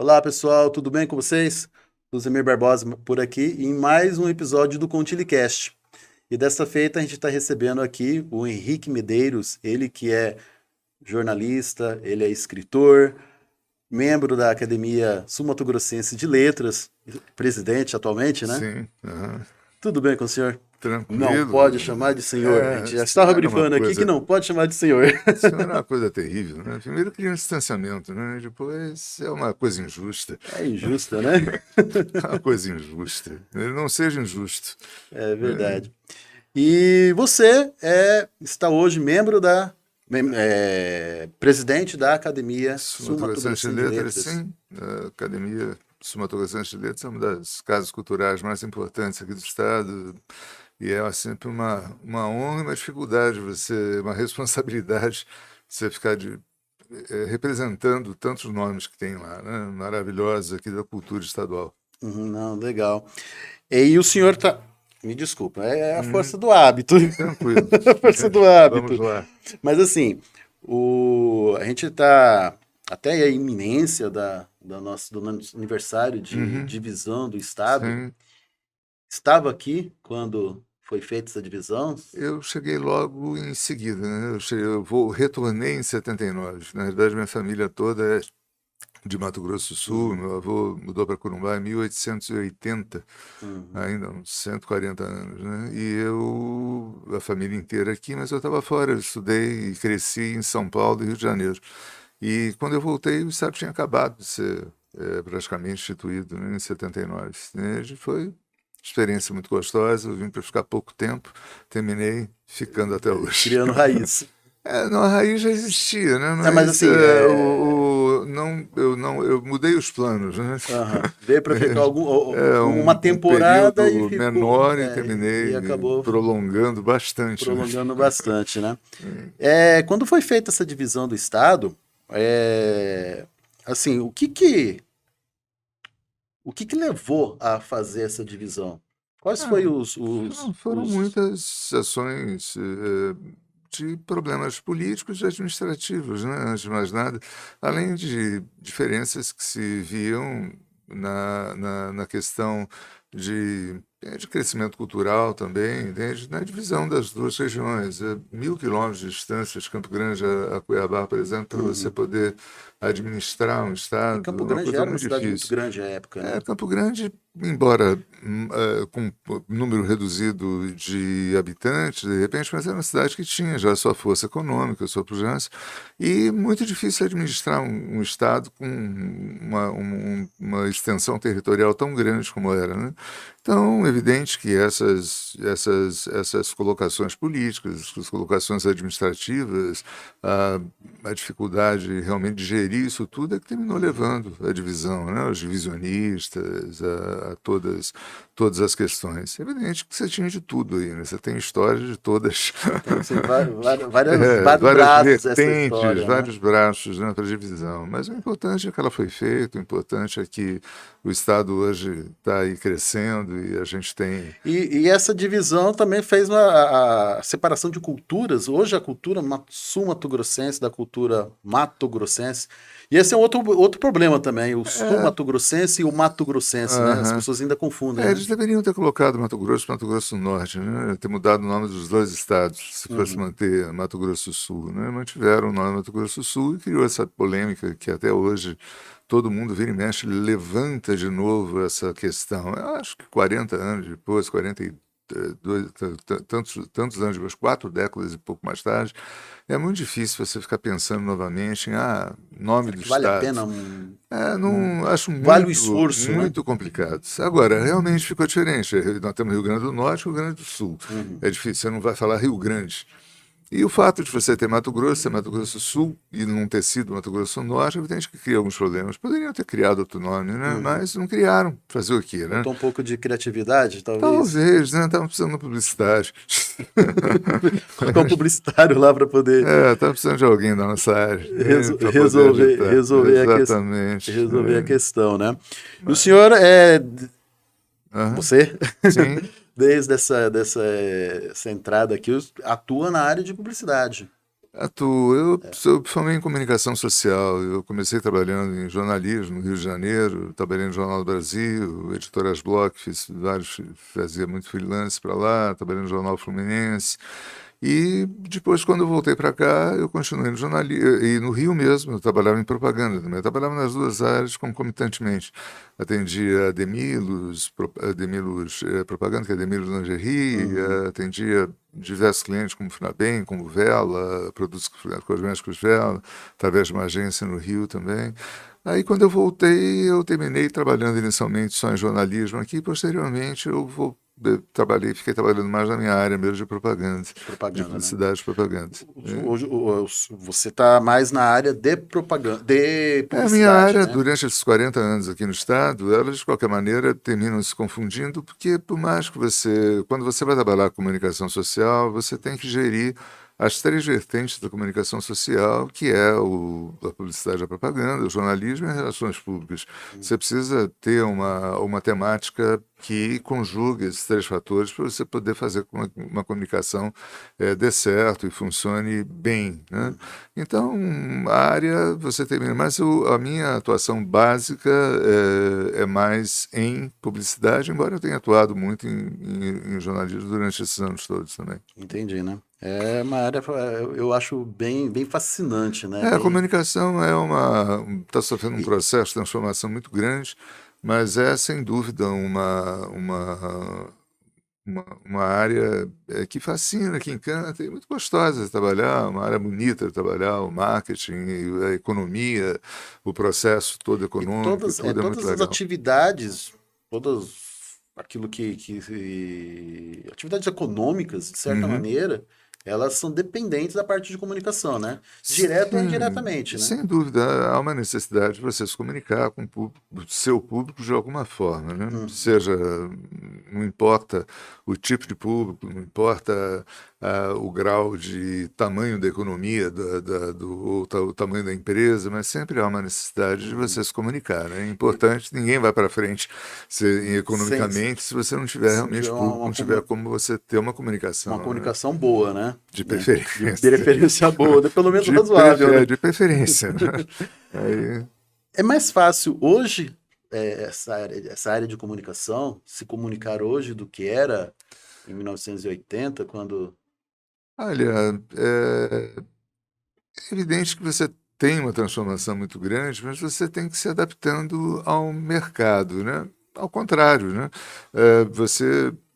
Olá, pessoal, tudo bem com vocês? Luzemir Barbosa por aqui em mais um episódio do ContileCast. E desta feita a gente está recebendo aqui o Henrique Medeiros, ele que é jornalista, ele é escritor, membro da Academia Sul-Mato-Grossense de Letras, presidente atualmente, né? Sim, aham. Tudo bem com o senhor? Não Tranquilo. pode chamar de senhor. A gente já estava Senhor é uma brifando aqui que coisa, não pode chamar de senhor. senhor é uma coisa terrível, né? Primeiro cria um distanciamento, né? Depois é uma coisa injusta. É injusta, né? É uma coisa injusta. Ele não seja injusto. É verdade. E você está hoje presidente da Academia Sul-Mato-Grossense de Sul-Mato-Grossense de Letras, Letras. sim. A Academia Sul-Mato-Grossense de Letras é uma das casas culturais mais importantes aqui do estado. E é sempre uma honra e uma dificuldade, uma responsabilidade, você ficar representando tantos nomes que tem lá, né? Maravilhosos aqui da cultura estadual. Não, legal. E o senhor tá. Me desculpa, é a força Hum, do hábito. tranquilo. A força do hábito. Vamos lá. Mas assim, a gente está até a iminência do nosso aniversário de Uhum, divisão do estado. sim. Estava aqui quando foi feita essa divisão. Eu cheguei logo em seguida, né? Retornei em 79. Na verdade, minha família toda é de Mato Grosso do Sul. Uhum, Meu avô mudou para Corumbá em 1880, uhum. ainda uns 140 anos, né? A família inteira aqui, mas eu estava fora. Eu estudei e cresci em São Paulo e Rio de Janeiro. E quando eu voltei, o estado tinha acabado de ser praticamente instituído, né, em 79. Foi uma experiência muito gostosa. Eu vim para ficar pouco tempo, terminei ficando até hoje. Criando raiz. Não, a raiz já existia, né? Mas Mas assim, eu mudei os planos, né? aham. Veio para ficar uma Um temporada e período ficou, menor e e terminei acabou prolongando bastante, né? prolongando bastante, né? Quando foi feita essa divisão do estado, assim, o que que levou a fazer essa divisão? Quais Ah, foram os, não, os, foram os... muitas ações de problemas políticos e administrativos, né? Antes de mais nada, além de diferenças que se viam na questão de crescimento cultural também, entende? Na divisão das duas regiões. 1.000 quilômetros de distância de Campo Grande a Cuiabá, por exemplo, para você Uhum. poder administrar um E estado, Campo é uma Grande coisa era uma muito cidade muito difícil. grande à época, né? Campo Grande, embora com número reduzido de habitantes, de repente, mas era uma cidade que tinha já sua força econômica, sua pujança, e muito difícil administrar um estado com uma extensão territorial tão grande como era, né? Então, é evidente que essas colocações políticas, as colocações administrativas, a dificuldade realmente de gerir isso tudo é que terminou Uhum. levando à divisão, né? Aos divisionistas, a todas as questões. É evidente que você tinha de tudo aí, né? Você tem história de todas, Tem assim, vários várias braços essa vertentes, história, né? vários braços, né, para a divisão. Mas o importante é que ela foi feita, o importante é que o Estado hoje está aí crescendo e a gente tem. E essa divisão também fez a separação de culturas. Hoje a cultura sul-mato-grossense da cultura mato-grossense. E esse é outro problema também, o É, sul-mato-grossense e o mato-grossense, né? As aham. pessoas ainda confundem, né? Eles deveriam ter colocado Mato Grosso do Norte, né? Ter mudado o nome dos dois estados, se fosse Uhum. manter Mato Grosso do Sul, né? Mantiveram o nome Mato Grosso do Sul e criou essa polêmica que até hoje todo mundo vira e mexe, levanta de novo essa questão. Eu acho que 40 anos depois, 42, tantos anos depois, 4 décadas e pouco mais tarde, é muito difícil você ficar pensando novamente em nome Será do que vale a estado. pena Não, acho vale o muito, esforço, né? muito complicado. Agora, realmente ficou diferente. Nós temos Rio Grande do Norte e Rio Grande do Sul. Uhum. É difícil, você não vai falar Rio Grande. E o fato de você ter Mato Grosso, ser Mato Grosso do Sul e não ter sido Mato Grosso do Norte, é evidente que cria alguns problemas. Poderiam ter criado outro nome, né? Uhum. Mas não criaram. Fazer o quê, né? Faltou um pouco de criatividade, talvez. Talvez, né? Estavam precisando de publicidade. Colocar um publicitário lá para poder Estava precisando de alguém da nossa área, né? Para poder resolver, agitar. resolver Exatamente. resolver a questão, né? E o Mas, senhor aham, você, sim. desde essa entrada aqui, atua na área de publicidade. Atuo. Eu formei em comunicação social. Eu comecei trabalhando em jornalismo no Rio de Janeiro, trabalhei no Jornal do Brasil, Editoras Bloch, fazia muito freelance para lá, trabalhei no Jornal Fluminense. E depois, quando eu voltei para cá, eu continuei no jornalismo. E no Rio mesmo, eu trabalhava em propaganda também. Eu trabalhava nas duas áreas concomitantemente. Atendia a Demilos Propaganda, que é Demilos Lingerie, Uhum. atendia diversos clientes como Funabem, como Vela, produtos cosméticos Vela, através de uma agência no Rio também. Aí, quando eu voltei, eu terminei trabalhando inicialmente só em jornalismo aqui, posteriormente fiquei trabalhando mais na minha área mesmo de propaganda, de Propaganda, né? publicidade e propaganda. Hoje, você está mais na área de propaganda, de A minha publicidade, área, né? durante esses 40 anos aqui no Estado, elas, de qualquer maneira, terminam se confundindo, porque por mais que quando você vai trabalhar com comunicação social, você tem que gerir as três vertentes da comunicação social, que é a publicidade e a propaganda, o jornalismo e as relações públicas. Você precisa ter uma temática que conjugue esses três fatores para você poder fazer com que uma comunicação dê certo e funcione bem, né? Então, a área você termina, mas a minha atuação básica é mais em publicidade, embora eu tenha atuado muito em jornalismo durante esses anos todos também. Entendi, né? É uma área, eu acho bem fascinante, né? A Bem, comunicação está sofrendo um e, processo de transformação muito grande, mas é sem dúvida uma área que fascina, que encanta e muito gostosa de trabalhar, uma área bonita de trabalhar, o marketing, a economia, o processo todo e econômico, tudo é muito todas as legal. atividades, todas aquilo atividades econômicas, de certa Uhum. maneira, elas são dependentes da parte de comunicação, né? Direto ou Sim, indiretamente, né? sem dúvida, há uma necessidade de você se comunicar com o seu público de alguma forma, né? Uhum. Seja, não importa o tipo de público, não importa o grau de tamanho da economia, o tamanho da empresa, mas sempre há uma necessidade de Uhum. você se comunicar, né? É E importante, ninguém vai para frente sem, economicamente se você não tiver se não tiver realmente público, não tiver como você ter uma uma comunicação, né? comunicação boa, né? De Né? De preferência. preferência boa, né? Pelo menos razoável, né? De preferência, né? Aí, É mais fácil hoje, essa área de comunicação, se comunicar hoje do que era em 1980, quando. olha, é evidente que você tem uma transformação muito grande, mas você tem que se adaptando ao mercado, né? Ao contrário, né?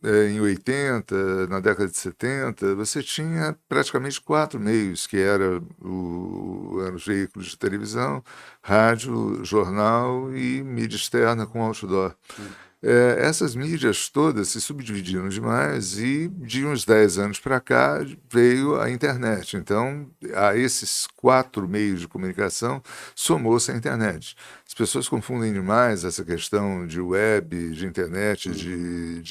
Em 80, na década de 70, você tinha praticamente quatro meios, que eram os veículos de televisão, rádio, jornal e mídia externa com outdoor. Hum. Essas mídias todas se subdividiram demais e de uns 10 anos para cá veio a internet. Então, a esses quatro meios de comunicação somou-se a internet. As pessoas confundem demais essa questão de web, de internet, Uhum.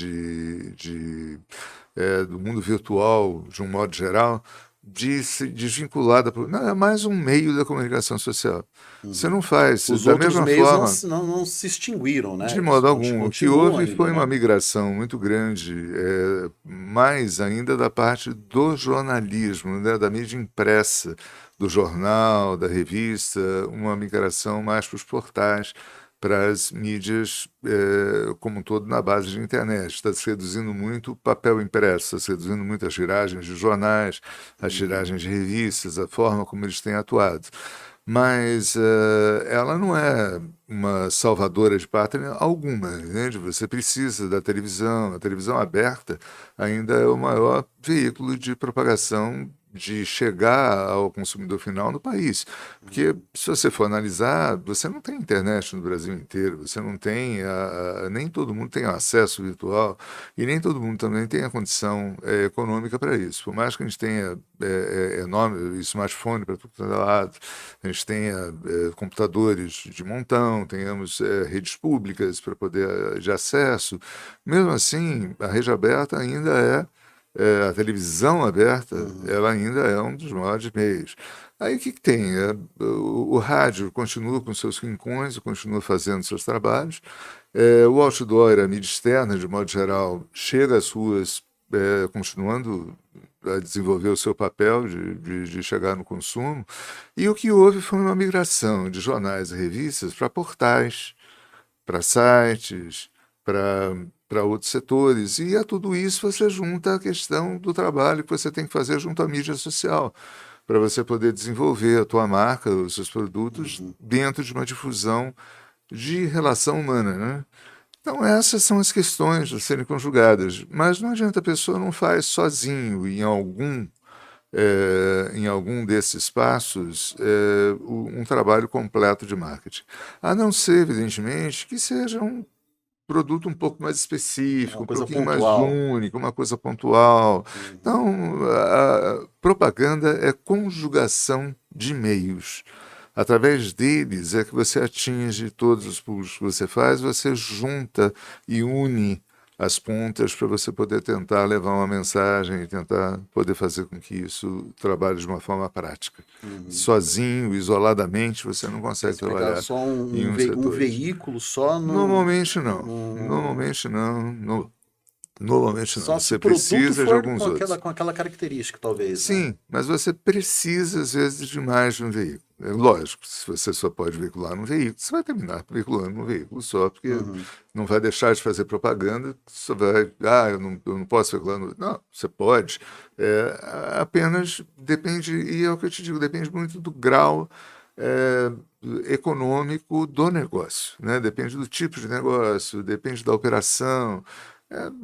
do mundo virtual, de um modo geral, de se desvincular Não, é mais um meio da comunicação social. Você Uhum. não faz, Os da outros mesma meios forma. não se extinguiram, né? De Eles modo algum. O que continuam houve ainda, foi uma né? migração muito grande, mais ainda da parte do jornalismo, né, da mídia impressa, do jornal, da revista, uma migração mais para os portais, para as mídias como um todo na base de internet. Está se reduzindo muito o papel impresso, está se reduzindo muito as tiragens de jornais, as Uhum. tiragens de revistas, a forma como eles têm atuado. Mas ela não é uma salvadora de pátria alguma, entende? Você precisa da televisão. A televisão aberta ainda é o maior veículo de propagação de chegar ao consumidor final no país. Porque Uhum. se você for analisar, você não tem internet no Brasil inteiro, você não tem, nem todo mundo tem acesso virtual e nem todo mundo também tem a condição econômica para isso. Por mais que a gente tenha enorme smartphone para todo lado, a gente tenha computadores de montão, tenhamos redes públicas para poder de acesso. Mesmo assim, a rede aberta ainda a televisão aberta, Uhum. ela ainda é um dos maiores meios. Aí o que, que tem? O rádio continua com seus rincões, continua fazendo seus trabalhos. O outdoor, a mídia externa, de modo geral, chega às ruas continuando a desenvolver o seu papel de chegar no consumo. E o que houve foi uma migração de jornais e revistas para portais, para sites, para outros setores. E a tudo isso você junta a questão do trabalho que você tem que fazer junto à mídia social, para você poder desenvolver a tua marca, os seus produtos, dentro de uma difusão de relação humana, né? Então, essas são as questões a serem conjugadas. Mas não adianta, a pessoa não faz sozinho em algum desses passos um trabalho completo de marketing. A não ser, evidentemente, que seja um produto um pouco mais específico, Uma um coisa pouquinho mais pontual. único, uma coisa pontual. Uhum. Então, a propaganda é conjugação de meios. Através deles é que você atinge todos os públicos que você faz, você junta e une as pontas para você poder tentar levar uma mensagem e tentar poder fazer com que isso trabalhe de uma forma prática. Sozinho, isoladamente, você não consegue Explicar trabalhar só em um um setor. veículo só Normalmente não. não- Normalmente não. Normalmente não. só se Você o produto precisa de for alguns outros. com aquela característica, talvez, né? Sim, mas você precisa, às vezes, de mais de um veículo. É lógico, se você só pode veicular num veículo, você vai terminar veiculando num veículo só, porque Uhum. não vai deixar de fazer propaganda, só vai, eu não posso veicular no... Não, você pode, apenas depende, e é o que eu te digo, depende muito do grau é, econômico do negócio, né? Depende do tipo de negócio, depende da operação,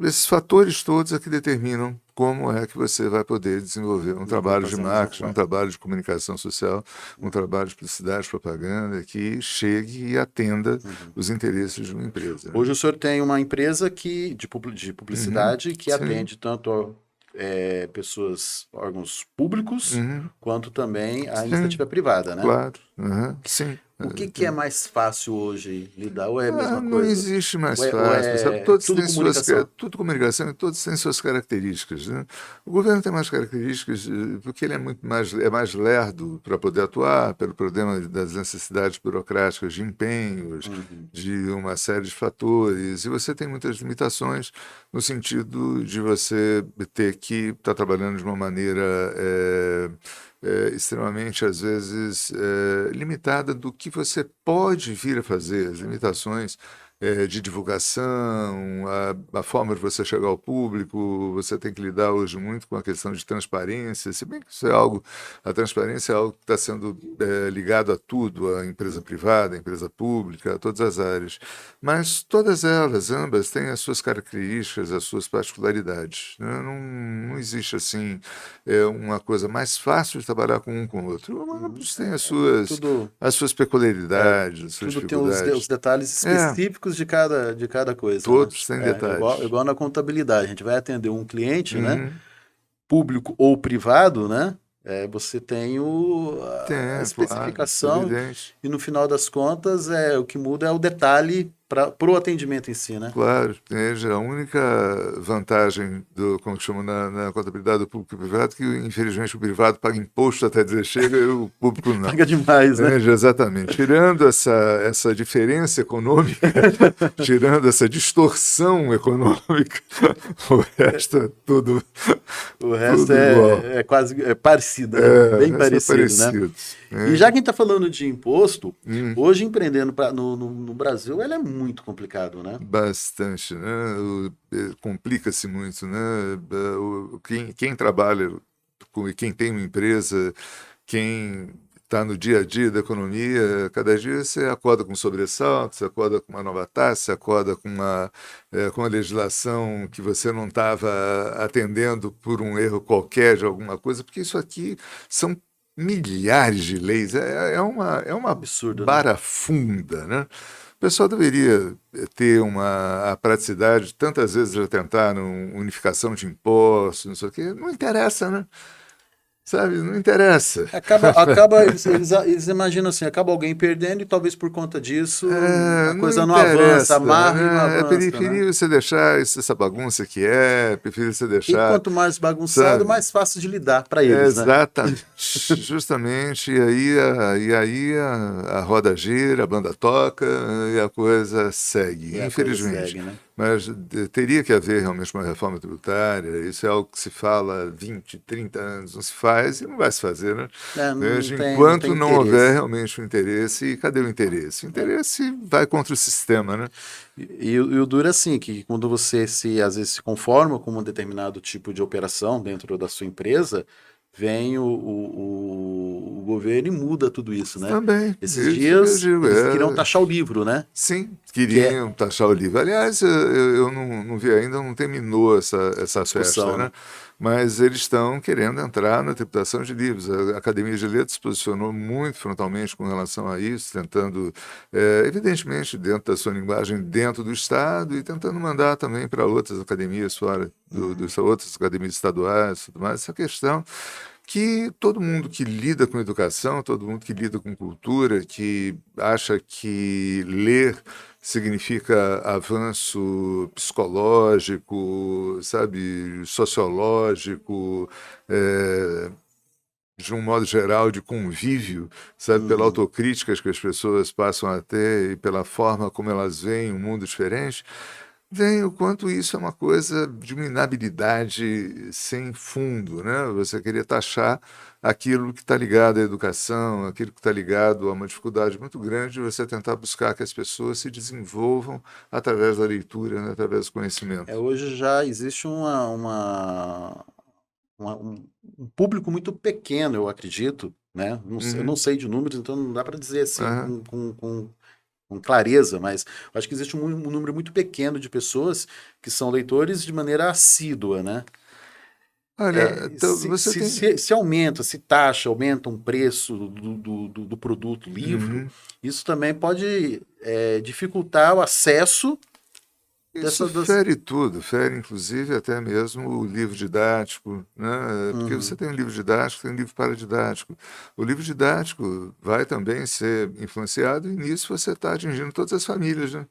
esses fatores todos é que determinam como é que você vai poder desenvolver um Vai trabalho de fazer uma boa marketing, um forma. trabalho de comunicação social, um trabalho de publicidade, propaganda, que chegue e atenda os interesses de uma empresa, né? Hoje o senhor tem uma empresa de Uhum, publicidade que sim. atende tanto pessoas, órgãos públicos, Uhum, quanto também a sim, iniciativa privada, né? claro. Uhum, sim. O que é mais fácil hoje lidar? Ou é a mesma Não coisa? existe mais Ou fácil, sabe? é Todos tudo têm suas, comunicação? tudo comunicação e todos têm suas características, né? O governo tem mais características porque ele é mais lerdo para poder atuar, pelo problema das necessidades burocráticas de empenhos, Uhum. de uma série de fatores, e você tem muitas limitações no sentido de você ter que estar trabalhando de uma maneira extremamente, às vezes, limitada do que você pode vir a fazer, as limitações de divulgação, a forma de você chegar ao público, você tem que lidar hoje muito com a questão de transparência, se bem que isso é algo, a transparência é algo que está sendo ligado a tudo, a empresa privada, a empresa pública, a todas as áreas, mas todas elas, ambas, têm as suas características, as suas particularidades, né? Não existe assim uma coisa mais fácil de trabalhar com um com o outro. Ambos têm Tudo, as suas peculiaridades, as suas tudo tem os dificuldades. detalhes É, específicos de cada coisa, né? todos têm detalhes. Igual na contabilidade. A gente vai atender um cliente, né? Uhum. Público ou privado, né? Você tem a Tem, claro, especificação evidente. e no final das contas o que muda é o detalhe para o atendimento em si, né? Claro, veja, a única vantagem do, como chama na contabilidade do público e privado, que infelizmente o privado paga imposto até dizer chega e o público não. Paga demais, né? Veja, exatamente. Tirando essa diferença econômica, tirando essa distorção econômica, o resto é tudo, O resto tudo igual. é quase parecido, né? O Bem resto é parecido, né? parecido. E já que a gente está falando de imposto, Hum. hoje empreendendo no Brasil, ele é muito complicado, né? Bastante, né? Complica-se muito, né? Quem trabalha quem tem uma empresa, quem está no dia a dia da economia, cada dia você acorda com um sobressalto, você acorda com uma nova taxa, você acorda com uma legislação que você não estava atendendo por um erro qualquer de alguma coisa, porque isso aqui são milhares de leis, é uma Absurdo, né? barafunda, né? O pessoal deveria ter a praticidade, tantas vezes já tentaram unificação de impostos, não sei o quê, não interessa, né? Sabe, não interessa. Eles imaginam assim, acaba alguém perdendo e talvez por conta disso a Não coisa não avança, interessa, amarra e não né? É avança, né? preferível você deixar essa bagunça que preferível você E deixar, quanto mais bagunçado, sabe? mais fácil de lidar para eles, né? Exatamente, justamente, e aí a roda gira, a banda toca e a coisa segue, E a coisa infelizmente. segue, né? mas teria que haver realmente uma reforma tributária. Isso é algo que se fala há 20, 30 anos, não se faz e não vai se fazer, né? Não tem Enquanto não houver interesse. realmente o interesse, e cadê o interesse? O interesse vai contra o sistema, né? E o duro é assim, que quando você às vezes se conforma com um determinado tipo de operação dentro da sua empresa, vem o governo e muda tudo isso, né? Também, Esses isso que eu dias digo. eles queriam taxar o livro, né? Sim, Que é queriam taxar o livro. Aliás, eu não vi ainda, não terminou essa festa, discussão, né? né? Mas eles estão querendo entrar na tributação de livros. A Academia de Letras se posicionou muito frontalmente com relação a isso, tentando, evidentemente, dentro da sua linguagem, dentro do Estado, e tentando mandar também para outras academias fora das outras academias estaduais, e tudo mais, essa questão que todo mundo que lida com educação, todo mundo que lida com cultura, que acha que ler significa avanço psicológico, sabe, sociológico, eh, de um modo geral, de convívio, sabe, pela Uhum. autocrítica que as pessoas passam a ter e pela forma como elas veem um mundo diferente, veem o quanto isso é uma coisa de uma inabilidade sem fundo, né? Você querer taxar aquilo que está ligado à educação, aquilo que está ligado a uma dificuldade muito grande de você tentar buscar que as pessoas se desenvolvam através da leitura, né? Através do conhecimento. Hoje já existe um público muito pequeno, eu acredito, né? Eu não Uhum. sei de números, então não dá para dizer assim Aham. com clareza, mas eu acho que existe um número muito pequeno de pessoas que são leitores de maneira assídua, né? Olha, então Se, você se, tem. se, se aumenta, se taxa, aumenta um preço do produto, livro, Uhum. isso também pode dificultar o acesso Isso dessa das. fere tudo, fere inclusive até mesmo o livro didático, né? Porque você Uhum, tem um livro didático, tem um livro paradidático. O livro didático vai também ser influenciado e nisso você está atingindo todas as famílias, né?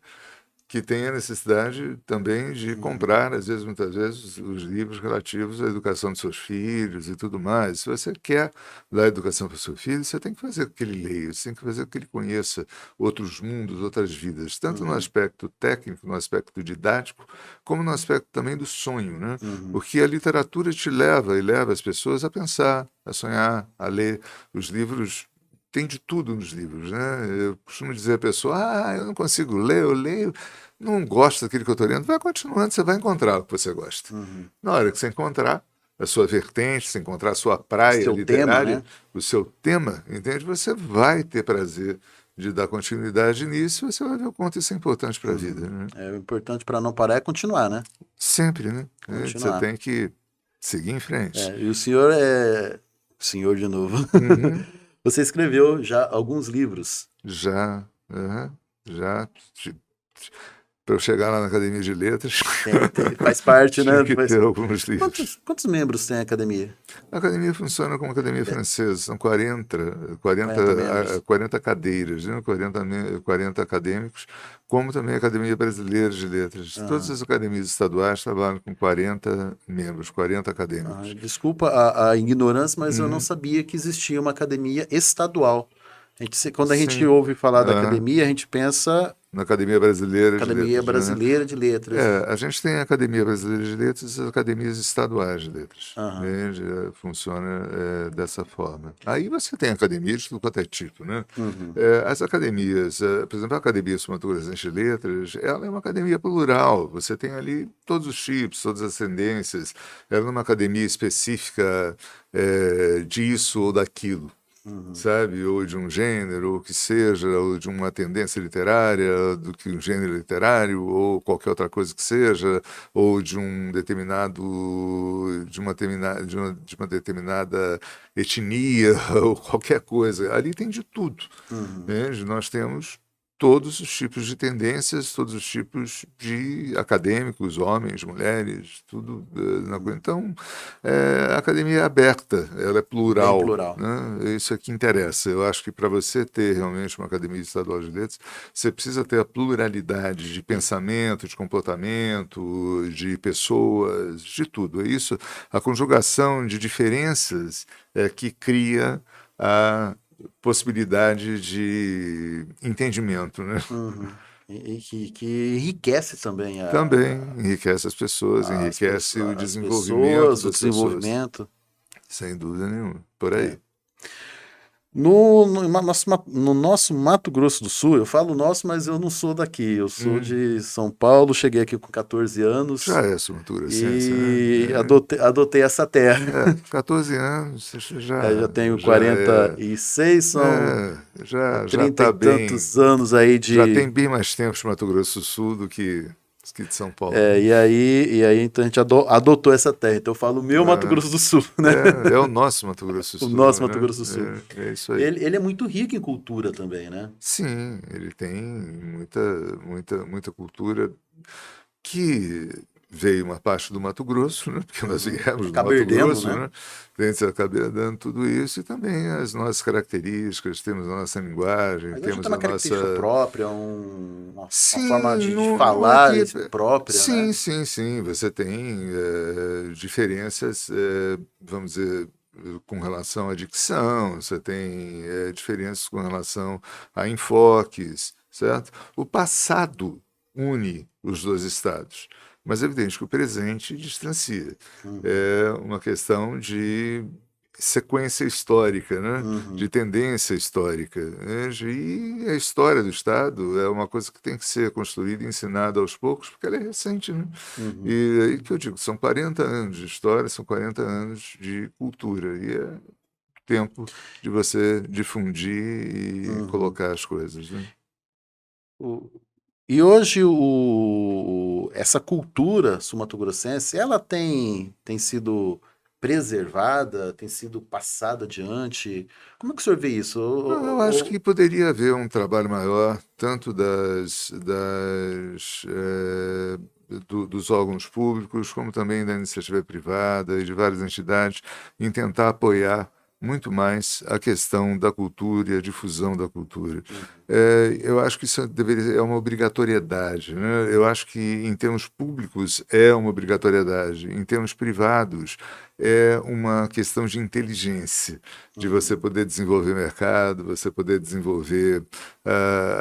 Que tem a necessidade também de uhum, comprar, às vezes, muitas vezes, os livros relativos à educação dos seus filhos e tudo mais. Se você quer dar educação para o seu filho, você tem que fazer com que ele leia, você tem que fazer com que ele conheça outros mundos, outras vidas, tanto no uhum, aspecto técnico, no aspecto didático, como no aspecto também do sonho, né? uhum, Porque a literatura te leva e leva as pessoas a pensar, a sonhar, a ler. Os livros tem de tudo nos livros, né? Eu costumo dizer à pessoa, eu não consigo ler, eu leio, não gosto daquilo que eu estou lendo, vai continuando, você vai encontrar o que você gosta. uhum. Na hora que você encontrar a sua vertente, se encontrar a sua O praia seu tema, literária, né? o seu tema, entende? Você vai ter prazer de dar continuidade nisso, e você vai ver o quanto isso é importante para a vida, Uhum. né? O importante para não parar é continuar, né? Sempre, né? Você Continuar. tem que seguir em frente. E o senhor é. Senhor de novo. Uhum. Você escreveu já alguns livros. Já, aham, já. Para eu chegar lá na Academia de Letras, Faz parte, tinha né? que ter alguns livros. Quantos membros tem a academia? A academia funciona como academia É, francesa, são 40, 40 membros. 40 cadeiras, né? 40 acadêmicos, como também a Academia Brasileira de Letras. Todas Aham. as academias estaduais trabalham com 40 membros, 40 acadêmicos. Desculpa a ignorância, mas eu não Uhum. sabia que existia uma academia estadual. Quando a gente Sim, ouve falar da ah, academia, a gente pensa na Academia Brasileira de Academia Letras, né? Brasileira de Letras. A gente tem a Academia Brasileira de Letras e as academias estaduais de letras. Aham. Né? Funciona dessa forma. Aí você tem academia de tudo quanto é tipo, né? Uhum. As academias, por exemplo, a Academia Sul-Mato-Grossense de Letras, ela é uma academia plural. Você tem ali todos os tipos, todas as tendências. Ela não é uma academia específica disso ou daquilo, Uhum. sabe? Ou de um gênero, ou que seja, ou de uma tendência literária, do que um gênero literário, ou qualquer outra coisa que seja, ou de um determinado, de uma determinada etnia, ou qualquer coisa. Ali tem de tudo, Uhum. né? Nós temos todos os tipos de tendências, todos os tipos de acadêmicos, homens, mulheres, tudo na coisa. Uhum. Então, a academia é aberta, ela é Bem plural, plural. né? Isso é que interessa. Eu acho que para você ter realmente uma academia estadual de letras, você precisa ter a pluralidade de E- pensamento, de comportamento, de pessoas, de tudo. É isso, a conjugação de diferenças é que cria a possibilidade de entendimento, né? Uhum. E que enriquece também Também enriquece as pessoas, enriquece o as desenvolvimento pessoas, o das pessoas, desenvolvimento. sem dúvida nenhuma, por É. aí. No nosso Mato Grosso do Sul, eu falo nosso, mas eu não sou daqui. Eu sou Hum, de São Paulo, cheguei aqui com 14 já anos é sul-mato-grossense, e né? adotei essa terra. 14 anos, você Já tenho já é, 46, são já 30 está e bem, tantos anos aí já tem de. bem mais tempo de Mato Grosso do Sul do que de São Paulo, né? E aí então a gente adotou essa terra. Então eu falo meu Mato Ah, Grosso do Sul, né? é o nosso Mato Grosso do O nosso Sul, Mato né? Grosso do Sul. É isso aí. Ele é muito rico em cultura também, né? Sim, ele tem muita cultura que veio uma parte do Mato Grosso, né? Porque nós Uhum. viemos do Mato Caberdemo, Grosso, né? né? A gente acaba dando tudo isso e também as nossas características, temos a nossa linguagem, Mas hoje tem temos uma a característica nossa. própria, uma forma Sim, de não falar aqui. própria, Sim, né? sim, sim. Você tem diferenças, vamos dizer, com relação à dicção, você tem diferenças com relação a enfoques, certo? O passado une os dois estados, mas é evidente que o presente distancia. Uhum, É uma questão de sequência histórica, né? De uhum, tendência histórica, né? E a história do Estado é uma coisa que tem que ser construída e ensinada aos poucos, porque ela é recente, né? uhum, E aí que eu digo, são 40 anos de história, são 40 anos de cultura, e é tempo de você difundir e uhum. colocar as coisas, né? O- E hoje essa cultura sul-mato-grossense, ela tem sido preservada, tem sido passada adiante. Como é que o senhor vê isso? Não, eu acho que poderia haver um trabalho maior, tanto dos órgãos públicos, como também da iniciativa privada e de várias entidades, em tentar apoiar muito mais a questão da cultura e a difusão da cultura. Uhum, Eu acho que isso deveria, é uma obrigatoriedade, né? Eu acho que em termos públicos é uma obrigatoriedade, em termos privados é uma questão de inteligência de você uhum. poder desenvolver mercado, você poder desenvolver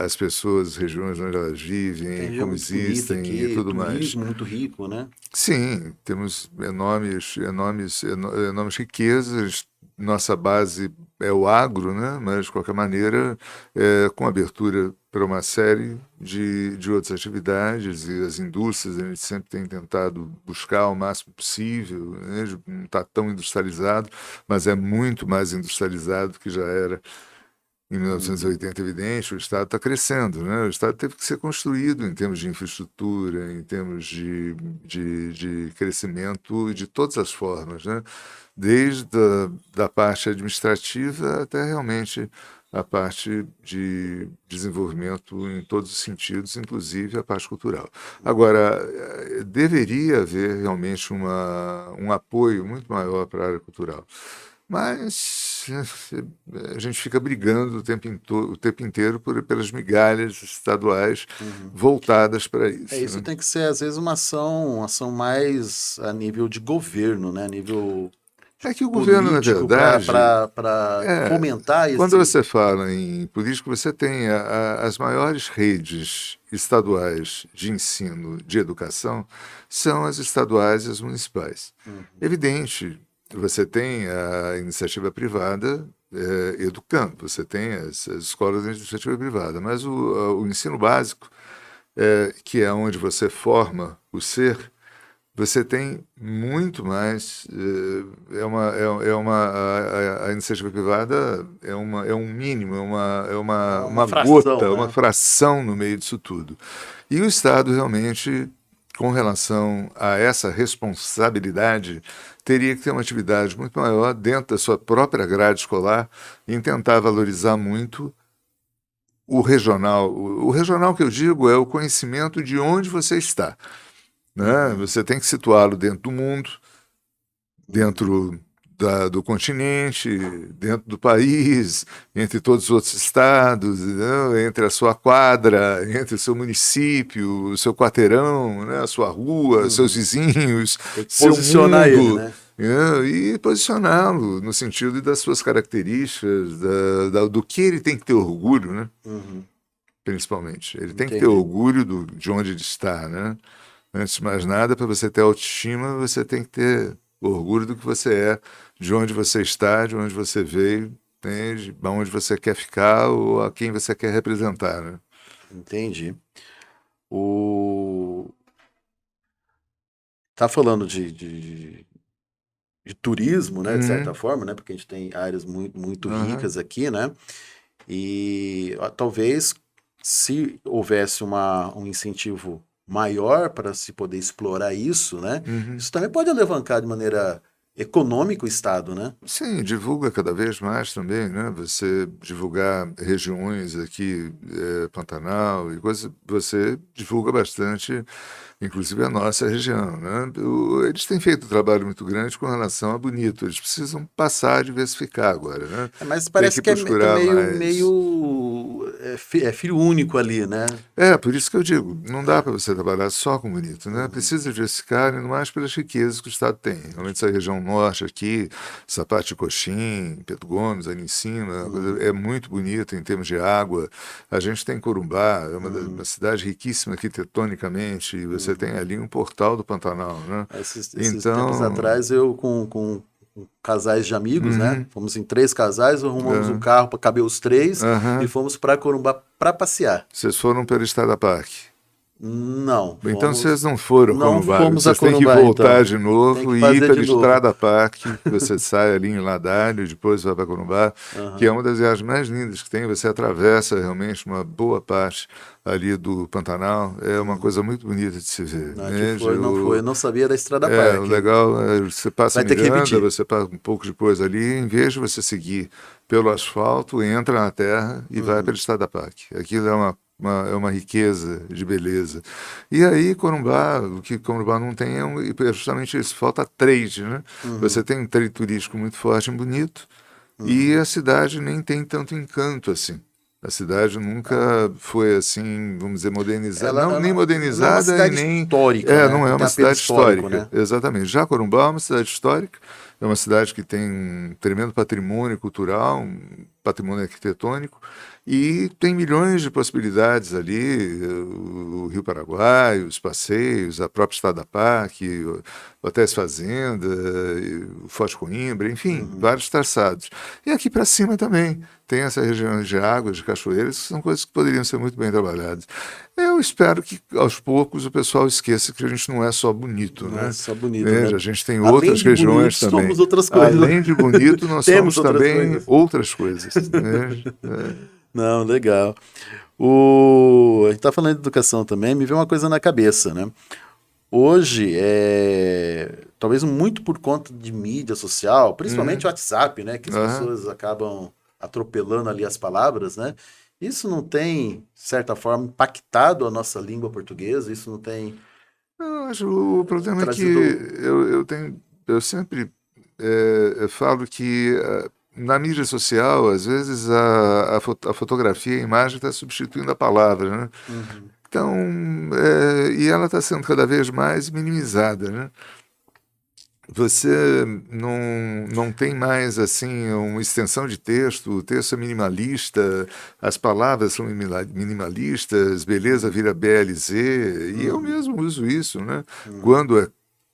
as pessoas, as regiões onde elas Tem vivem, região como muito bonita existem e aqui, tudo mais. turismo muito rico, né? Sim, temos enormes riquezas. Nossa base é o agro, né? Mas de qualquer maneira, com abertura para uma série de outras atividades e as indústrias, a gente sempre tem tentado buscar o máximo possível, né? Não está tão industrializado, mas é muito mais industrializado do que já era em Uhum, 1980, evidente, o Estado está crescendo, né? O Estado teve que ser construído em termos de infraestrutura, em termos de crescimento de todas as formas, né? Desde da parte administrativa até realmente a parte de desenvolvimento em todos os sentidos, inclusive a parte cultural. uhum. Agora, deveria haver realmente um apoio muito maior para a área cultural. Mas a gente fica brigando o tempo inteiro pelas migalhas estaduais Uhum. voltadas para É, isso, isso né? tem que ser, às vezes, uma ação mais a nível de governo, né? A nível É que o governo, na político, verdade, para é, fomentar quando esse. você fala em política, você tem as maiores redes estaduais de ensino, de educação, são as estaduais e as municipais. Uhum, Evidente, você tem a iniciativa privada educando, você tem as escolas de iniciativa privada, mas o ensino básico, que é onde você forma o ser, você tem muito mais. A iniciativa privada é um mínimo, uma uma fração, gota, uma né? fração no meio disso tudo. E o Estado realmente, com relação a essa responsabilidade, teria que ter uma atividade muito maior dentro da sua própria grade escolar, em tentar valorizar muito o regional. O regional que eu digo é o conhecimento de onde você está, né? Uhum, Você tem que situá-lo dentro do mundo, uhum. dentro do continente, dentro do país, entre todos os outros estados, né? Entre a sua quadra, entre o seu município, o seu quarteirão, né? A sua rua, seus Uhum. vizinhos, Tem que seu posicionar ele, mundo. né? Né? E posicioná-lo no sentido das suas características, do que ele tem que ter orgulho, né? Uhum. principalmente. Ele tem que ter Entendi. orgulho de onde ele está, né? Antes de mais nada, para você ter autoestima, você tem que ter orgulho do que você é, de onde você está, de onde você veio, entende? Onde você quer ficar ou a quem você quer representar, né? Entendi. O... Tá falando de turismo, né, de certa Uhum, forma, né, porque a gente tem áreas muito, muito aham. ricas aqui, né, e talvez se houvesse um incentivo maior para se poder explorar isso, né, Uhum. isso também pode alavancar de maneira econômica o Estado, né? Sim, divulga cada vez mais também, né? Você divulgar regiões aqui, Pantanal e coisas, você divulga bastante, inclusive a nossa região, né? Eles têm feito um trabalho muito grande com relação a Bonito. Eles precisam passar a diversificar agora, né? Mas Tem parece que que tá procurar mais. é filho único ali, né? Por isso que eu digo, não dá para você trabalhar só com Bonito, né? Uhum, Precisa diversificar, ainda mais pelas riquezas que o Estado tem. Realmente essa região norte aqui, essa parte de Coxim, Pedro Gomes, ali em cima, uhum, é muito bonita em termos de água. A gente tem Corumbá, é uma uhum, cidade riquíssima arquitetonicamente, e você tem uhum. ali um portal do Pantanal, né? Esses tempos Então, atrás, eu com casais de amigos, né? uhum, Fomos em 3 casais, arrumamos um é, carro para caber os 3 e aham. fomos para Corumbá para passear. Vocês foram pelo Estado Parque. Não, Então fomos, vocês não foram a não Corumbá, fomos a vocês têm que Corumbá, voltar então. de Tem novo que e ir fazer pela de novo. Estrada Parque, que você sai ali em Ladário, depois vai para Corumbá, que é Aham. uma das viagens mais lindas que tem. Você atravessa realmente uma boa parte ali do Pantanal, é uma Uhum. coisa muito bonita de se ver, A gente né? foi, não foi, eu não sabia da Estrada O Parque. legal é você passa Vai ter que Miranda, repetir. você passa um pouco depois ali, em vez de você seguir pelo asfalto, entra na terra e vai pela Uhum. Estrada Parque. Aquilo é é uma riqueza de beleza. E aí, Corumbá, o que Corumbá não tem é justamente isso, falta trade, né? Você Uhum. tem um trade turístico muito forte e bonito, e Uhum. a cidade nem tem tanto encanto assim. A cidade nunca Ah, foi assim, vamos dizer, modernizada, ela, não, nem ela é uma modernizada e cidade nem histórica, né? não é Tem uma apelo cidade histórico, histórica, né? exatamente. Já Corumbá é uma cidade histórica, é uma cidade que tem um tremendo patrimônio cultural, um patrimônio arquitetônico, e tem milhões de possibilidades ali, o Rio Paraguai, os passeios, a própria Estrada Parque, hotéis fazenda, o Forte Coimbra, enfim, Uhum. vários traçados. E aqui para cima também tem essa região de águas, de cachoeiras, que são coisas que poderiam ser muito bem trabalhadas. Eu espero que aos poucos o pessoal esqueça que a gente não é só bonito, Não é né? só bonito, né? Veja, a gente tem Além outras de bonito, regiões também. somos outras coisas. Além de bonito, nós Temos somos outras também coisas. outras coisas, né? Não, legal. A gente tá falando de educação também, me veio uma coisa na cabeça, né? Hoje, talvez muito por conta de mídia social, principalmente o Uhum, WhatsApp, né? Que as aham. pessoas acabam atropelando ali as palavras, né? Isso não tem, de certa forma, impactado a nossa língua portuguesa? Isso não tem Eu acho, o problema é que trazido. eu sempre eu falo que na mídia social, às vezes a fotografia, a imagem está substituindo a palavra, né? Uhum. Então, e ela está sendo cada vez mais minimizada, né? Você não tem mais assim uma extensão de texto, o texto é minimalista, as palavras são minimalistas, beleza vira BLZ, e eu Uhum. mesmo uso isso, né? Uhum. Quando é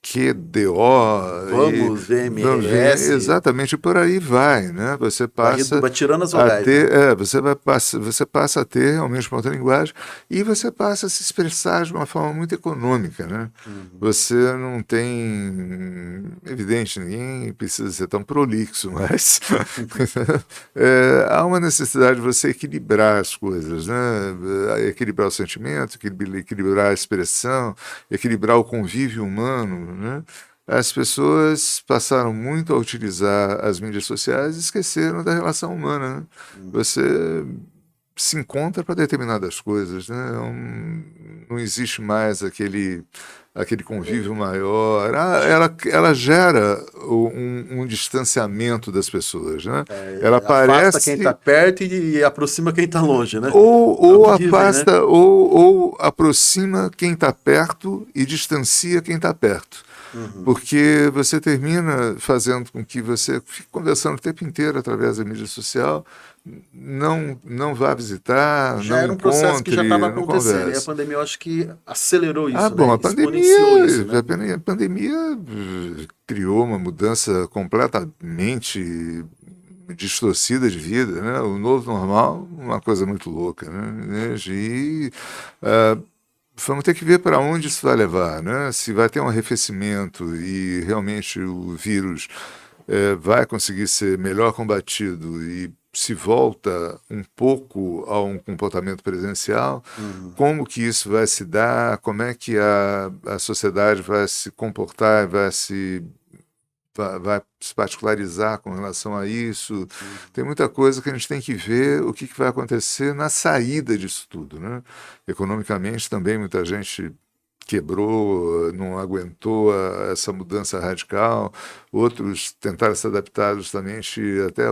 QDO e Vamos, VMRS, exatamente por aí vai, né? Você passa vai tirando as a vogais, né? ter, você passa a ter realmente uma outra linguagem e você passa a se expressar de uma forma muito econômica, né? Uhum. Você não tem, evidente, ninguém precisa ser tão prolixo, mas há uma necessidade de você equilibrar as coisas, né? Equilibrar o sentimento, equilibrar a expressão, equilibrar o convívio humano, né? As pessoas passaram muito a utilizar as mídias sociais e esqueceram da relação humana, né? Uhum. Você se encontra para determinadas coisas, né? Não existe mais aquele convívio maior. Ela gera um distanciamento das pessoas, né? É, Ela afasta quem parece está perto e aproxima quem está longe, né? É o ou que dizem, né? afasta ou aproxima quem está perto e distancia quem está perto. Uhum. Porque você termina fazendo com que você fique conversando o tempo inteiro através da mídia social, não vá visitar, Já não era um processo que já estava encontre, não acontecendo. E a converse. pandemia, eu acho que acelerou Ah, isso, bom, né? Exponenciou isso, né? a pandemia criou uma mudança completamente distorcida de vida, né? O novo normal, uma coisa muito louca, né? E vamos ter que ver para onde isso vai levar, né? Se vai ter um arrefecimento e realmente o vírus vai conseguir ser melhor combatido e se volta um pouco a um comportamento presencial, Uhum. como que isso vai se dar, como é que a sociedade vai se comportar, vai se particularizar com relação a isso. Tem muita coisa que a gente tem que ver o que vai acontecer na saída disso tudo, né? Economicamente também muita gente quebrou, não aguentou essa mudança radical. Outros tentaram se adaptar justamente, até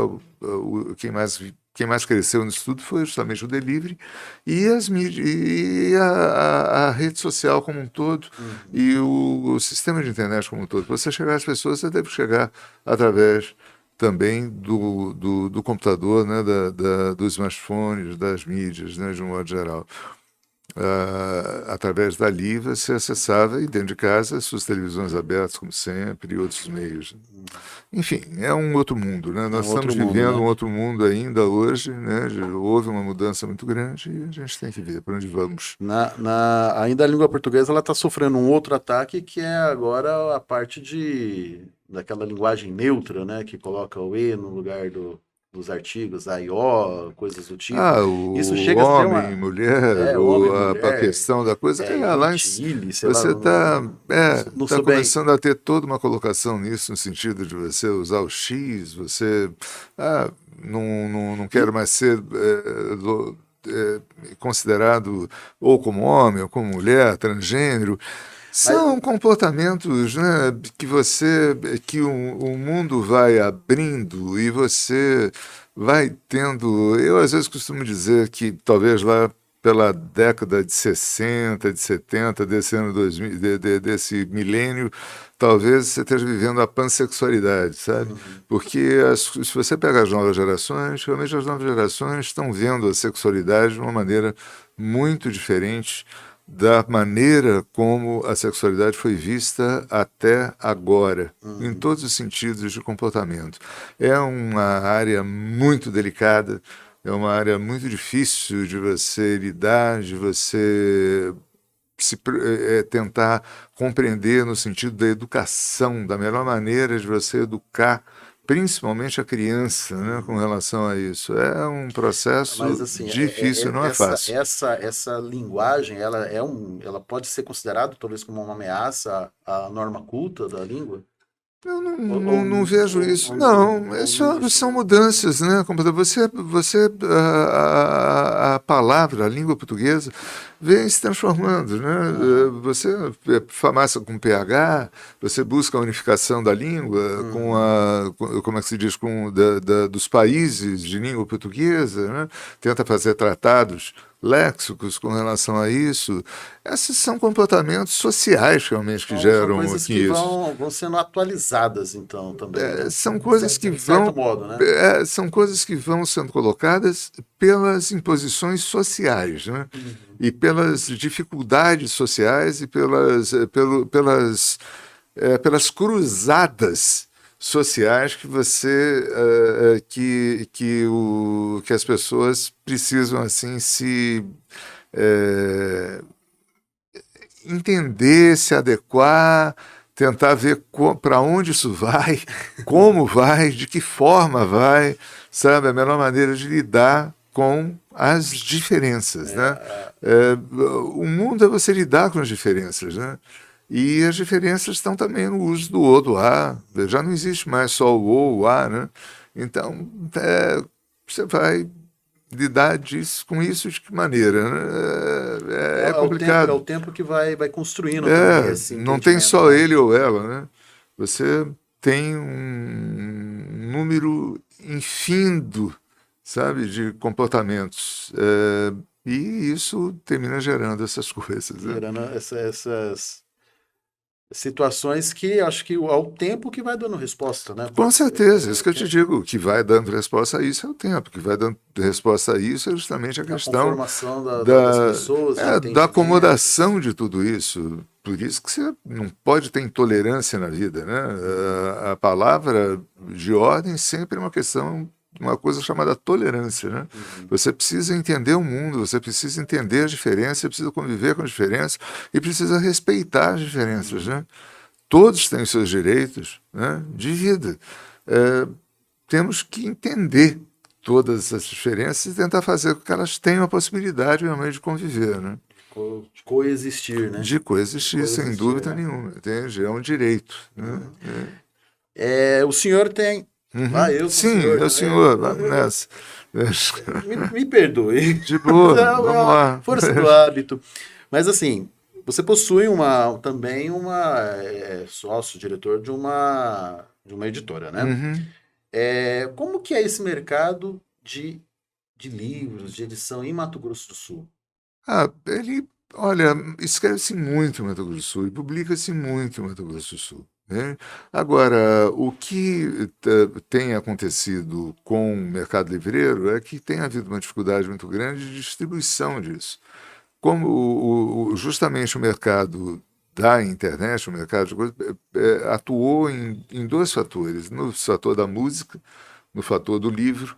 quem mais cresceu nisso tudo foi justamente o delivery e as mídias, e a rede social como um todo, Uhum. e o sistema de internet como um todo. Para você chegar às pessoas, você deve chegar através também do computador, né, dos smartphones, das mídias, né, de um modo geral. Através dali você acessava, e dentro de casa, suas televisões abertas, como sempre, e outros meios. Enfim, é um outro mundo, né? É Nós um outro estamos mundo, vivendo né? um outro mundo ainda hoje, né? Houve uma mudança muito grande e a gente tem que ver para onde vamos. Ainda a língua portuguesa ela está sofrendo um outro ataque que é agora a parte daquela linguagem neutra, né? Que coloca o E no lugar dos artigos, a e o, coisas do tipo. Isso O chega a ser homem, uma. mulher, É, homem, a mulher, questão da coisa, lá it, ele, sei lá, você não tá sou bem. começando a ter toda uma colocação nisso, no sentido de você usar o X, você não E, quero mais ser considerado ou como homem ou como mulher, transgênero. mas, São comportamentos, né, que o mundo vai abrindo e você vai tendo. Eu às vezes costumo dizer que talvez lá pela década de 60, de 70, desse ano 2000, desse milênio, talvez você esteja vivendo a pansexualidade, sabe? uhum. Porque se você pega as novas gerações, realmente as novas gerações estão vendo a sexualidade de uma maneira muito diferente da maneira como a sexualidade foi vista até agora, em Uhum. todos os sentidos de comportamento. É uma área muito delicada, é uma área muito difícil de você lidar, de você tentar compreender no sentido da educação, da melhor maneira de você educar, principalmente a criança, né, com relação a isso. É um Mas processo assim, difícil, não é fácil. essa linguagem, ela pode ser considerada talvez como uma ameaça à norma culta da língua? Eu Ou, ou, não vejo isso. Não, isso são não. mudanças, né? A palavra, a língua portuguesa, vem se transformando, né? Aham. Você farmácia com PH, você busca a unificação da língua Uhum. como é que se diz, dos países de língua portuguesa, né? Tenta fazer tratados léxicos com relação a isso. Esses são comportamentos sociais realmente que São geram coisas aqui que isso. vão sendo atualizadas, então, também, né? São coisas que De certo modo, né? são coisas que vão sendo colocadas pelas imposições sociais, né? Uhum. E pelas dificuldades sociais e pelas cruzadas sociais que que as pessoas precisam assim se eh, entender, se adequar, tentar ver para onde isso vai, como vai, de que forma vai, sabe? A melhor maneira de lidar com as diferenças, né? É, O mundo é você lidar com as diferenças, né? E as diferenças estão também no uso do o, do a. Já não existe mais só o a, né? Então, você vai lidar com isso de que maneira, né? É é complicado. o tempo que vai construindo também esse Não tem entendimento, só né? ele ou ela, né? Você tem um número infindo, sabe, de comportamentos. E isso termina gerando essas coisas, né? Gerando essas situações que acho que ao tempo que vai dando resposta, né? Com certeza, isso que eu te digo, o que vai dando resposta a isso é o tempo, o que vai dando resposta a isso é justamente a A questão conformação das pessoas, de da entendimentos. acomodação de tudo isso. Por isso que você não pode ter intolerância na vida, né? A palavra de ordem sempre é uma questão, uma coisa chamada tolerância, né? Você precisa entender o mundo, você precisa entender as diferenças, você precisa conviver com as diferenças e precisa respeitar as diferenças, né? Todos têm os seus direitos, né, de vida. Temos que entender todas essas diferenças e tentar fazer com que elas tenham a possibilidade realmente de conviver, né? De coexistir, né? De coexistir, sem dúvida Né? nenhuma, entende? É um direito, né? O senhor tem... Ah, eu sou o Sim, senhor é o também. senhor, vamos nessa. Me perdoe. De boa, É vamos a lá. força do hábito. Mas assim, você possui também sócio-diretor de uma editora, né? Uhum. Como que é esse mercado de livros, de edição em Mato Grosso do Sul? Ele, olha, escreve-se muito em Mato Grosso do Sul e publica-se muito em Mato Grosso do Sul, né? Agora, o que tem acontecido com o mercado livreiro é que tem havido uma dificuldade muito grande de distribuição disso. Como justamente o mercado da internet, o mercado de coisas, atuou em dois fatores, no fator da música, no fator do livro,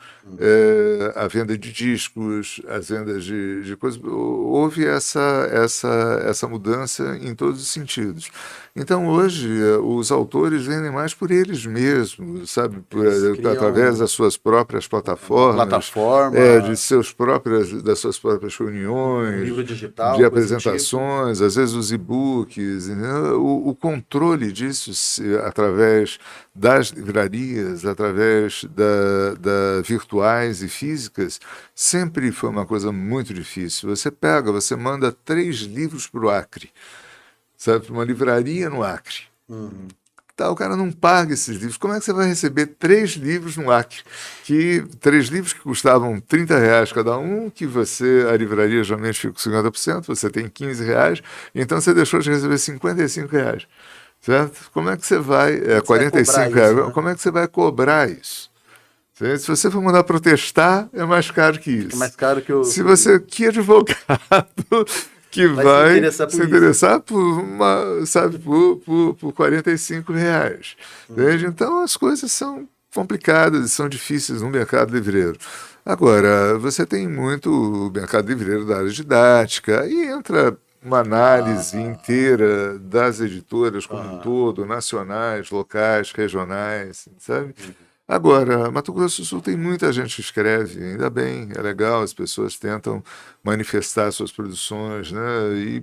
a venda de discos, as vendas de coisas, houve essa mudança em todos os sentidos. Então, hoje, os autores vendem mais por eles mesmos, sabe? Eles Através criam das suas próprias uma plataformas, plataforma, das suas próprias um reuniões, livro de digital, coisa do tipo. apresentações, às vezes os e-books, né? O controle disso através das livrarias, através da virtuais e físicas, sempre foi uma coisa muito difícil. Você manda 3 livros para o Acre, sabe, para uma livraria no Acre. Tá, o cara não paga esses livros. Como é que você vai receber 3 livros no Acre? 3 livros que custavam R$ 30 cada um, que a livraria geralmente fica com 50%, você tem R$ 15, então você deixou de receber R$ 55. Certo? Como é que você vai. Você vai cobrar R$ 45, isso, né? como é que você vai cobrar isso? Se você for mandar protestar, é mais caro que É isso. mais caro que o. Se você. Que advogado que Vai se vai interessar por se isso. interessar por uma, sabe, por R$ 45. Entende? Então as coisas são complicadas e são difíceis no mercado livreiro. Agora, você tem muito o mercado livreiro da área didática, e entra uma análise inteira das editoras como um todo, nacionais, locais, regionais, sabe? Agora, Mato Grosso do Sul tem muita gente que escreve, ainda bem, é legal, as pessoas tentam manifestar suas produções, né?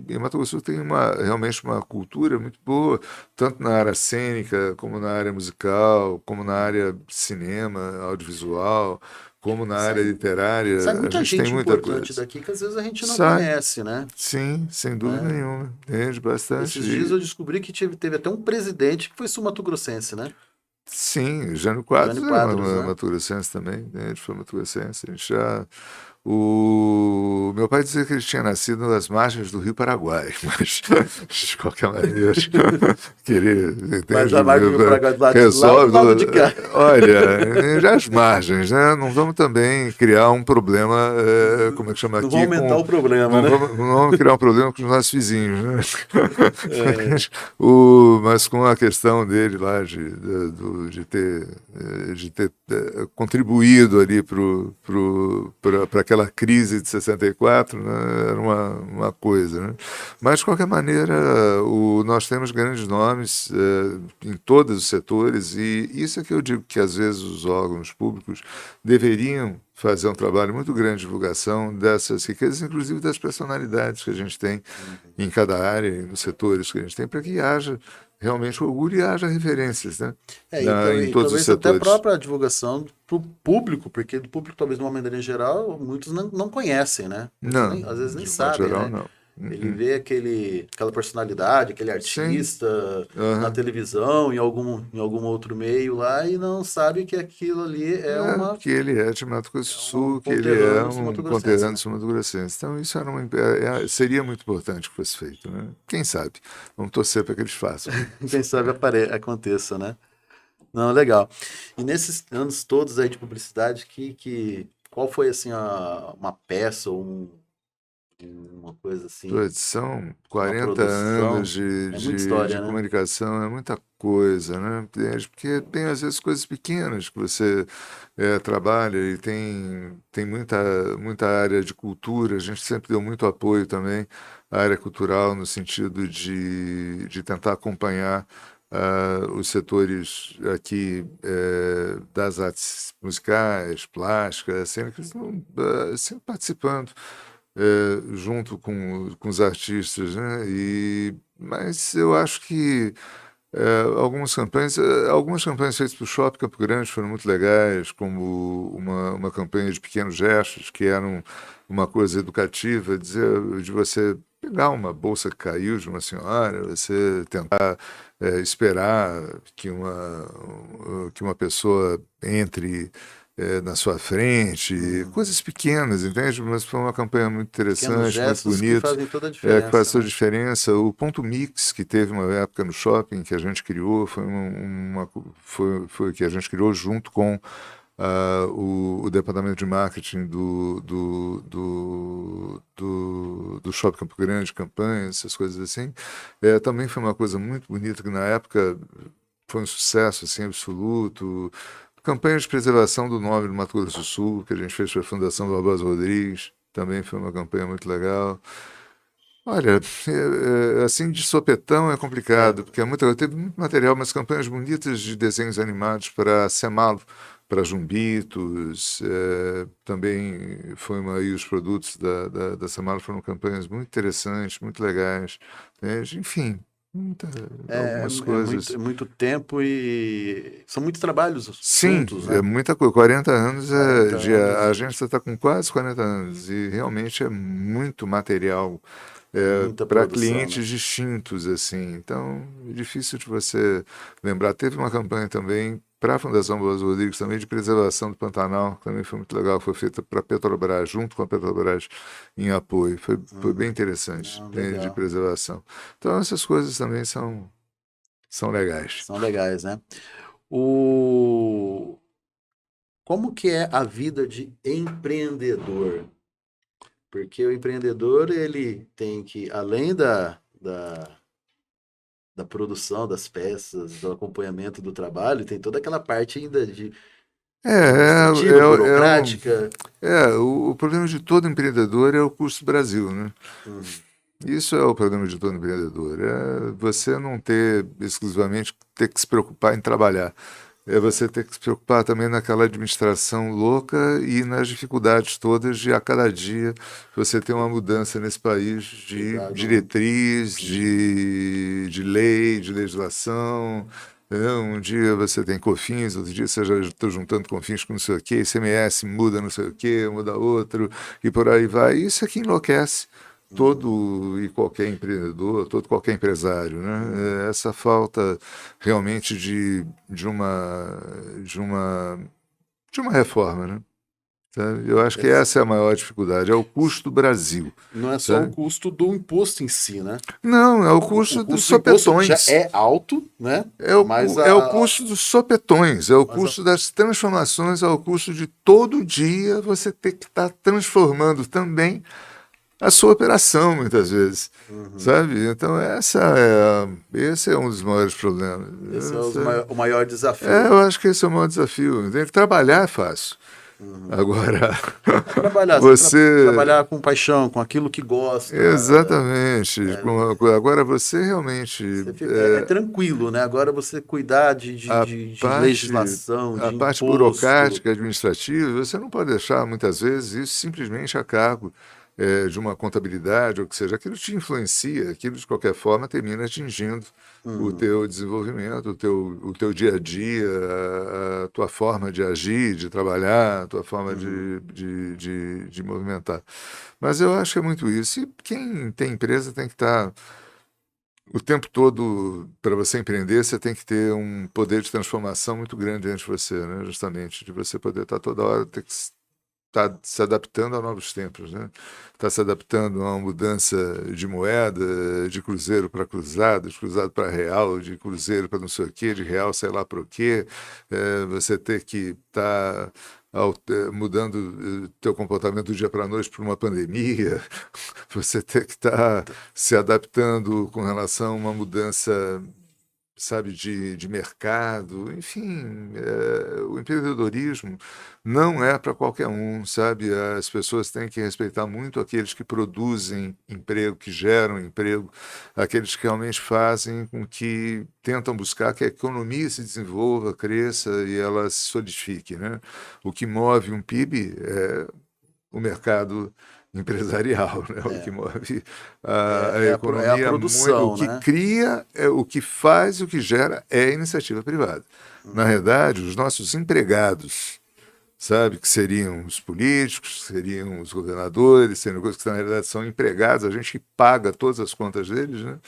E Mato Grosso do Sul tem realmente uma cultura muito boa, tanto na área cênica, como na área musical, como na área de cinema, audiovisual, como na área literária. Sai A muita gente tem gente muita importante coisa. daqui que às vezes a gente não Sai, conhece, né? sim, sem dúvida nenhuma, entende bastante. Esses dias eu descobri que teve até um presidente que foi sul-mato-grossense, né? Sim, Jânio Quadros Jânio é Quadros, né? mato-grossense também, né? Ele foi mato-grossense. O meu pai dizia que ele tinha nascido nas margens do Rio Paraguai, mas de qualquer maneira, querer, Mas entende? a margem do Paraguai do Resolve. lado de cá. Olha, já as margens, né? Não vamos também criar um problema, como é que chama Não aqui? vão aumentar o problema, né? Não vamos criar um problema com os nossos vizinhos, né? Mas com a questão dele lá de ter contribuído ali para aquela crise de 64, né? Era uma coisa, né? Mas, de qualquer maneira, nós temos grandes nomes em todos os setores, e isso é que eu digo que, às vezes, os órgãos públicos deveriam fazer um trabalho muito grande de divulgação dessas riquezas, inclusive das personalidades que a gente tem em cada área e nos setores que a gente tem, para que haja realmente orgulho e haja referências, né? Em E todos os talvez até a setores. própria divulgação para o público, porque do público, talvez de uma maneira geral, muitos não conhecem, né? Muitos Não, às vezes nem de modo sabem, geral, né? não. Ele vê aquela personalidade, aquele Sim. artista na Aham. televisão, em algum outro meio lá, e não sabe que aquilo ali Que ele é de Mato Grosso do é um Sul, que ele é conterrâneo um sul-mato-grossense, conterrâneo né? sul-mato-grossense. Então, isso era seria muito importante que fosse feito, né? Quem sabe? Vamos torcer para que eles façam. Quem sabe aconteça, né? Não, legal. E nesses anos todos aí de publicidade, qual foi assim uma peça ou uma coisa assim, São uma 40 anos produção? É muita de história, né? comunicação, é muita coisa, né? Porque tem, às vezes, coisas pequenas que você trabalha e tem muita área de cultura. A gente sempre deu muito apoio também à área cultural, no sentido de tentar acompanhar os setores aqui das artes musicais, plásticas, sempre, que eles não, sempre participando junto com os artistas, né? Mas eu acho que algumas campanhas feitas para o Shopping Campo Grande foram muito legais, como uma campanha de pequenos gestos, que eram uma coisa educativa, de você pegar uma bolsa que caiu de uma senhora, você tentar esperar que uma pessoa entre na sua frente, Uhum. coisas pequenas, entende? Mas foi uma campanha muito Pequenos interessante, muito gestos que bonita, fazem toda a que faz diferença, toda a né? diferença. O ponto mix que teve uma época no shopping que a gente criou foi que a gente criou junto com o departamento de marketing do Shopping Campo Grande, campanhas, essas coisas assim. Também foi uma coisa muito bonita que na época foi um sucesso assim, absoluto. Campanha de preservação do nome do Mato Grosso do Sul, que a gente fez para a Fundação Barbosa Rodrigues, também foi uma campanha muito legal. Olha, assim de sopetão é É, complicado, porque teve muito material, mas campanhas bonitas de desenhos animados para Semalo, para Jumbitos, também e os produtos da Semalo foram campanhas muito interessantes, muito legais, né? Enfim, algumas é coisas. muito tempo e são muitos trabalhos Sim, juntos, é né? muita coisa. 40 anos 40 a anos gente está com quase 40 anos e realmente é muito material é muita para produção, né? clientes distintos, assim. Então, é difícil de você lembrar. Teve uma campanha também para a Fundação Boas Rodrigues, também de preservação do Pantanal, que também foi muito legal. Foi feita para a Petrobras, junto com a Petrobras, em apoio. Foi bem interessante, Não, né, de legal. preservação. Então, essas coisas também são legais. São legais, né? O... Como que é a vida de empreendedor? Porque o empreendedor, ele tem que, além da produção das peças, do acompanhamento do trabalho, tem toda aquela parte ainda de É, administrativa, burocrática. o problema de todo empreendedor é o custo Brasil, né? Uhum. Isso é o problema de todo empreendedor. É você não ter que se preocupar em trabalhar. É você ter que se preocupar também naquela administração louca e nas dificuldades todas de a cada dia você ter uma mudança nesse país de Cuidar do. diretriz, Uhum. de lei, de legislação. Entendeu? Um dia você tem COFINS, outro dia você já está juntando COFINS com não sei o quê, ICMS muda não sei o quê, muda outro, e por aí vai. Isso é que enlouquece Uhum. todo e qualquer empreendedor, todo qualquer empresário, Uhum. né? Essa falta realmente de uma reforma, né? Sabe? Eu acho que Esse- essa é a maior dificuldade, é o custo do Brasil, Não é só o sabe? custo do imposto em si, né? Não, é o O custo dos custo do imposto já sopetões. é alto, né? Mas É o custo dos sopetões, é o mas a- custo das transformações, é o custo de todo dia você ter que estar transformando também a sua operação, muitas vezes, Uhum. sabe? Então, esse é um dos maiores problemas. Esse é o maior desafio, Eu né? acho que esse é o maior desafio. Tem que trabalhar é fácil. Uhum. Agora, Trabalhar, você tem que você. trabalhar com paixão, com aquilo que gosta. Exatamente. Agora, você realmente. É tranquilo, né? Agora você cuidar A de parte, legislação, a de parte imposto. burocrática, administrativa, você não pode deixar, muitas vezes, isso simplesmente a cargo. de uma contabilidade, ou que seja, aquilo te influencia, aquilo de qualquer forma termina atingindo o teu desenvolvimento, o teu dia a dia, a tua forma de agir, de trabalhar, a tua forma de movimentar. Mas eu acho que é muito isso. E quem tem empresa tem que estar o tempo todo, para você empreender, você tem que ter um poder de transformação muito grande dentro de você, né? Justamente, de você poder estar toda hora, ter que estar se adaptando a novos tempos, né? Estar se adaptando a uma mudança de moeda, de cruzeiro para cruzado, de cruzado para real, de cruzeiro para não sei o quê, de real sei lá para o quê. Você ter que estar mudando teu comportamento do dia para a noite por uma pandemia, você ter que estar se adaptando com relação a uma mudança, sabe, de mercado, enfim, o empreendedorismo não é para qualquer um, sabe? As pessoas têm que respeitar muito aqueles que produzem emprego, que geram emprego, aqueles que realmente fazem com que tentam buscar que a economia se desenvolva, cresça e ela se solidifique, né? O que move um PIB é o mercado empresarial, né? O que move a É a economia, o produção, que né? cria, o que faz, o que gera é a iniciativa privada. Na verdade, os nossos empregados, sabe, que seriam os políticos, seriam os governadores, seriam coisas que na realidade são empregados, a gente que paga todas as contas deles, né?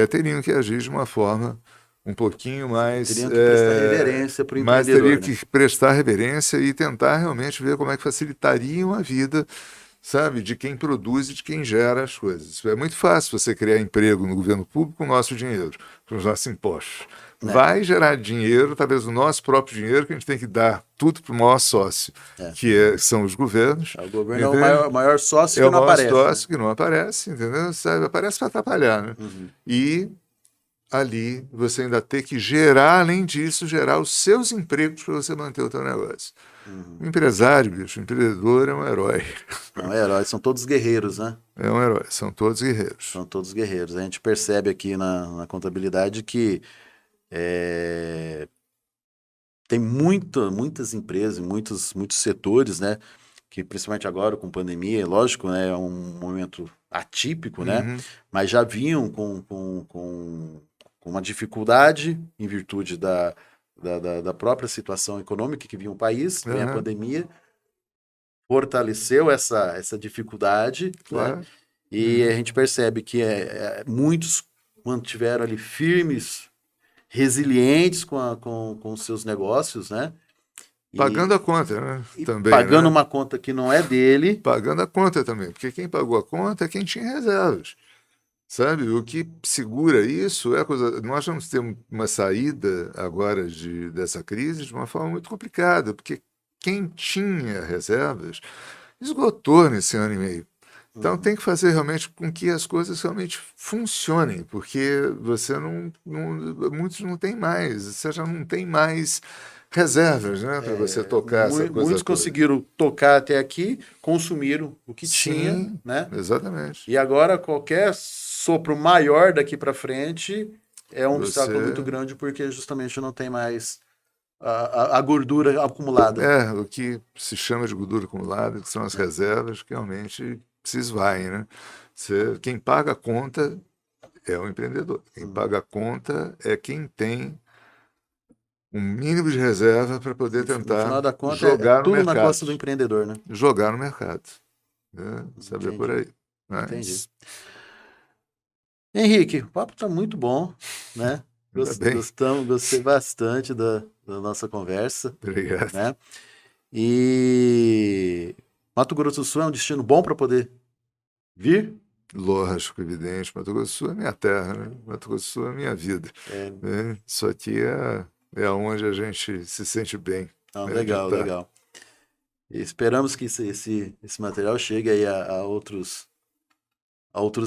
Teriam que agir de uma forma um pouquinho mais, Teriam que prestar reverência para o mas teria empreendedor, né? que prestar reverência e tentar realmente ver como é que facilitariam a vida, sabe, de quem produz e de quem gera as coisas. É muito fácil você criar emprego no governo público com o nosso dinheiro, com os nossos impostos. Vai gerar dinheiro, talvez o nosso próprio dinheiro, que a gente tem que dar tudo para o maior sócio, que são os governos. O governo é entendeu? o maior sócio É que o não maior aparece, sócio né? que não aparece, entendeu? Sabe, aparece para atrapalhar, né? E ali você ainda tem que gerar, além disso, gerar os seus empregos para você manter o teu negócio. O empresário, bicho, o empreendedor é um herói. Não é herói, são todos guerreiros, né? É um herói, são todos guerreiros. São todos guerreiros. A gente percebe aqui na contabilidade que tem muitas empresas, muitos setores, né? Que principalmente agora com pandemia, lógico, né? É um momento atípico, né? Mas já vinham com uma dificuldade em virtude da própria situação econômica que vinha o país, vem a pandemia, fortaleceu essa dificuldade, Claro. né? E a gente percebe que muitos mantiveram ali firmes, resilientes com os seus negócios, né? Pagando a conta, né? Também, Pagando né? uma conta que não é dele. Pagando a conta também, porque quem pagou a conta é quem tinha reservas. Sabe? O que segura isso é a coisa. Nós vamos ter uma saída agora dessa crise de uma forma muito complicada, porque quem tinha reservas esgotou nesse ano e meio. Então tem que fazer realmente com que as coisas realmente funcionem, porque muitos não têm mais, você já não tem mais reservas, né, para você tocar essa coisa Muitos toda. conseguiram tocar até aqui, consumiram o que tinha, Sim, né? exatamente. E agora qualquer sopro maior daqui para frente é um obstáculo muito grande, porque justamente não tem mais a gordura acumulada. O que se chama de gordura acumulada, que são as reservas, que realmente se esvaem, né? Quem paga a conta é o empreendedor. Quem paga a conta é quem tem um mínimo de reserva para poder No tentar final da conta, é jogar no tudo na mercado. costa do empreendedor, né? Jogar no mercado. Né? Saber por aí. Entendi. Henrique, o papo está muito bom, né? Gostei bastante da nossa conversa. Obrigado. Né? E Mato Grosso do Sul é um destino bom para poder vir? Lógico, evidente. Mato Grosso do Sul é minha terra, né? Mato Grosso do Sul é minha vida. Né? Isso aqui é onde a gente se sente bem. Não, legal, legal. E esperamos que esse material chegue aí a outros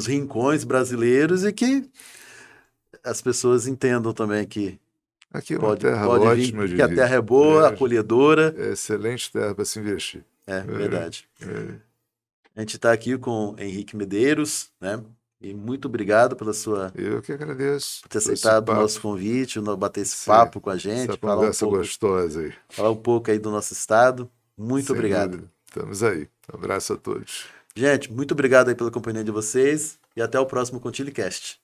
rincões brasileiros e que as pessoas entendam também que aqui é uma terra ótima vir, que a terra é boa, acolhedora. É excelente terra para se investir. Verdade. A gente está aqui com Henrique Medeiros, né? E muito obrigado pela sua... Eu que agradeço. Por ter aceitado o nosso convite, bater esse papo com a gente. Essa conversa gostosa aí. Falar um pouco aí do nosso estado. Muito obrigado. Dúvida. Estamos aí. Um abraço a todos. Gente, muito obrigado aí pela companhia de vocês e até o próximo ContileCast.